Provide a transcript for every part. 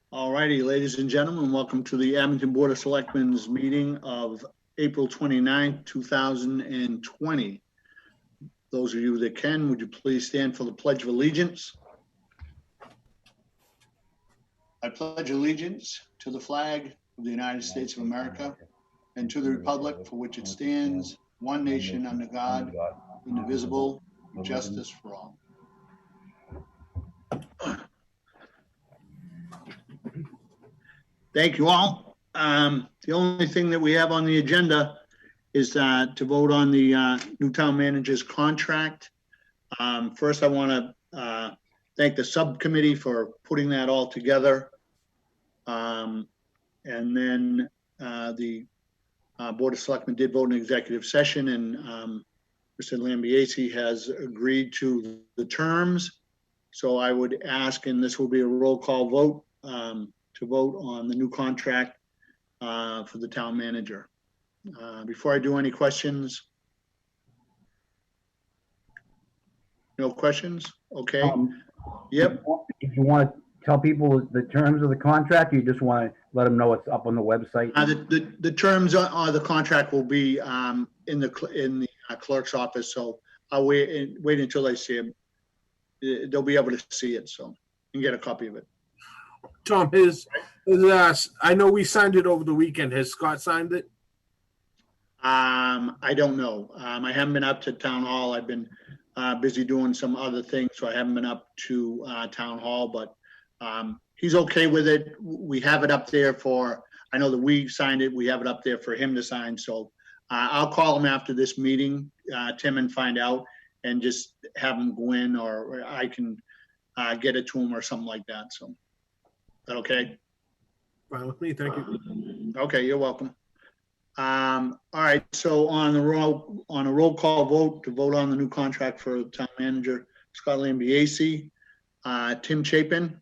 All righty, ladies and gentlemen, welcome to the Abington Board of Selectmen's meeting of April 29th, 2020. Those of you that can, would you please stand for the Pledge of Allegiance? I pledge allegiance to the flag of the United States of America and to the republic for which it stands, one nation under God, indivisible, with justice for all. Thank you all. The only thing that we have on the agenda is to vote on the new town manager's contract. First, I want to thank the subcommittee for putting that all together. And then the Board of Selectmen did vote in executive session, and Mr. Lambiase has agreed to the terms. So I would ask, and this will be a roll call vote, to vote on the new contract for the town manager. Before I do any questions? No questions? Okay. Yep. If you want to tell people the terms of the contract, or you just want to let them know it's up on the website? The terms of the contract will be in the clerk's office, so I'll wait until they see it. They'll be able to see it, so and get a copy of it. Tom, I know we signed it over the weekend. Has Scott signed it? I don't know. I haven't been up to town hall. I've been busy doing some other things, so I haven't been up to town hall, but he's okay with it. We have it up there for, I know that we signed it. We have it up there for him to sign. So I'll call him after this meeting, Tim, and find out and just have him go in, or I can get it to him or something like that. So, is that okay? Fine with me. Thank you. Okay, you're welcome. All right, so on a roll call vote to vote on the new contract for town manager, Scott Lambiase, Tim Chapin.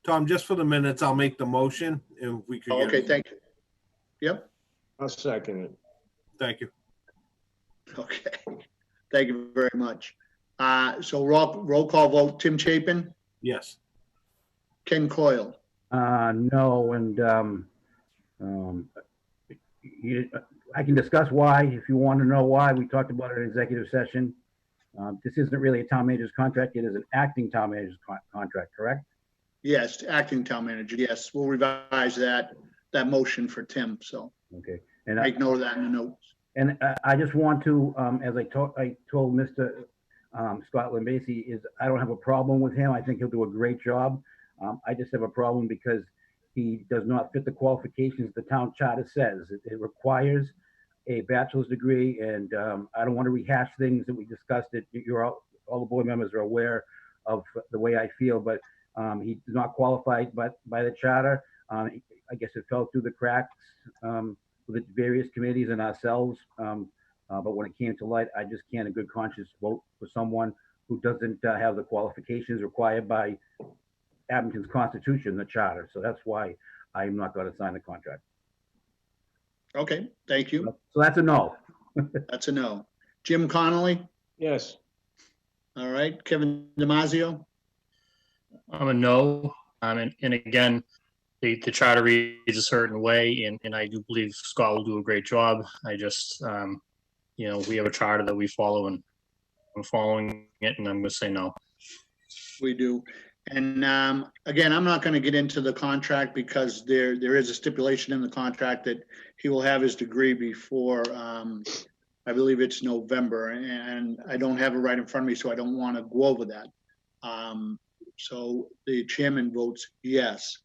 Tom, just for the minutes, I'll make the motion if we could. Okay, thank you. Yep. I'll second it. Thank you. Okay, thank you very much. So roll call vote, Tim Chapin, Yes. Ken Coyle. No, and I can discuss why if you want to know why. We talked about it in executive session. This isn't really a town manager's contract. It is an acting town manager's contract, correct? Yes, acting town manager. Yes, we'll revise that motion for Tim. So Okay, and make note of that in the notes. And I just want to, as I told Mr. Scott Lambiase, is I don't have a problem with him. I think he'll do a great job. I just have a problem because he does not fit the qualifications the town charter says. It requires a bachelor's degree, and I don't want to rehash things that we discussed. You're all the board members are aware of the way I feel, but he's not qualified by the charter. I guess it fell through the cracks with the various committees and ourselves. But when it came to light, I just can't in good conscience vote for someone who doesn't have the qualifications required by Abington's Constitution, the charter. So that's why I'm not going to sign the contract. Okay, thank you. So that's a no. That's a no. Jim Connolly. Yes. All right. Kevin Damasio. I'm a no. And again, the charter reads a certain way, and I do believe Scott will do a great job. I just, we have a charter that we follow, and I'm following it, and I'm going to say no. We do. And again, I'm not going to get into the contract because there is a stipulation in the contract that he will have his degree before, I believe it's November, and I don't have it right in front of me, so I don't want to go over that. So the chairman votes yes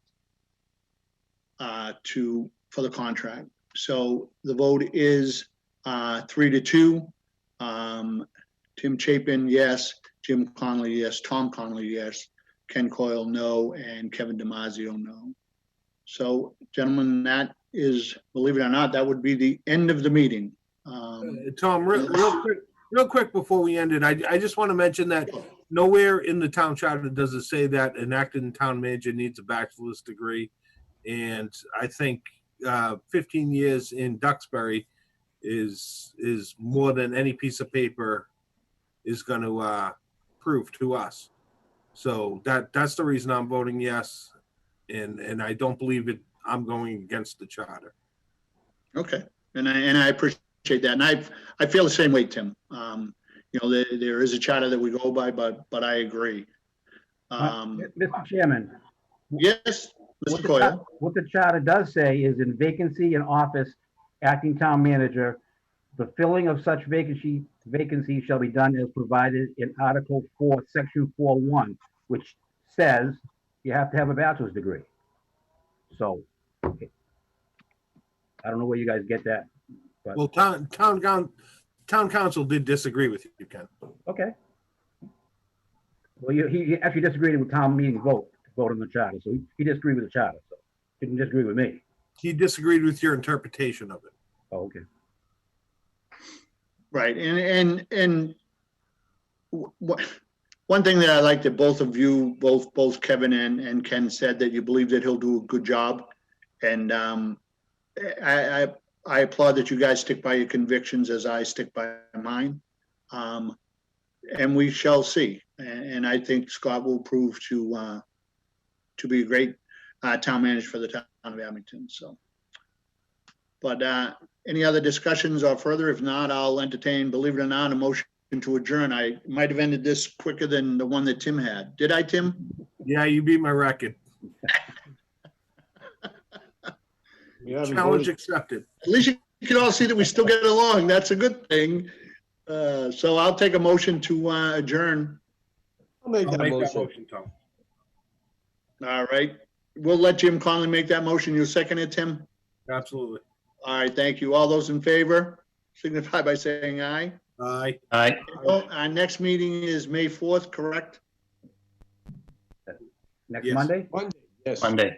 for the contract. So the vote is 3-2. Tim Chapin, yes. Jim Connolly, yes. Tom Connolly, yes. Ken Coyle, no. And Kevin Damasio, no. So, gentlemen, that is, believe it or not, that would be the end of the meeting. Tom, real quick before we end it, I just want to mention that nowhere in the town charter does it say that an acting town manager needs a bachelor's degree. And I think 15 years in Duxbury is more than any piece of paper is going to prove to us. So that's the reason I'm voting yes. And I don't believe I'm going against the charter. Okay, and I appreciate that, and I feel the same way, Tim. There is a charter that we go by, but I agree. Mr. Chairman, Yes, what Mr. the Coyle. what the charter does say is in vacancy in office, acting town manager, the filling of such vacancy shall be done as provided in Article 4, Section 4.1, which says you have to have a bachelor's degree. So, okay. I don't know where you guys get that. Well, town council did disagree with you, Ken. Okay. Well, he actually disagreed with town meeting vote on the charter, so he disagreed with the charter, so he didn't disagree with me. He disagreed with your interpretation of it. Oh, okay. Right, and one thing that I like that both of you, both Kevin and Ken said that you believe that he'll do a good job, and I applaud that you guys stick by your convictions as I stick by mine, and we shall see. And I think Scott will prove to be a great town manager for the town of Abington. So, but any other discussions or further? If not, I'll entertain, believe it or not, a motion to adjourn. I might have ended this quicker than the one that Tim had. Did I, Tim? Yeah, you beat my record. Challenge accepted. At least you can all see that we still get along. That's a good thing. So I'll take a motion to adjourn. I'll make I'll that make that motion. motion, Tom. All right. We'll let Jim Conley make that motion. You second it, Tim? Absolutely. All right, thank you. All those in favor signify by saying aye. Aye. Aye. Our next meeting is May 4th, correct? Next Yes. Monday? Monday, yes. Monday.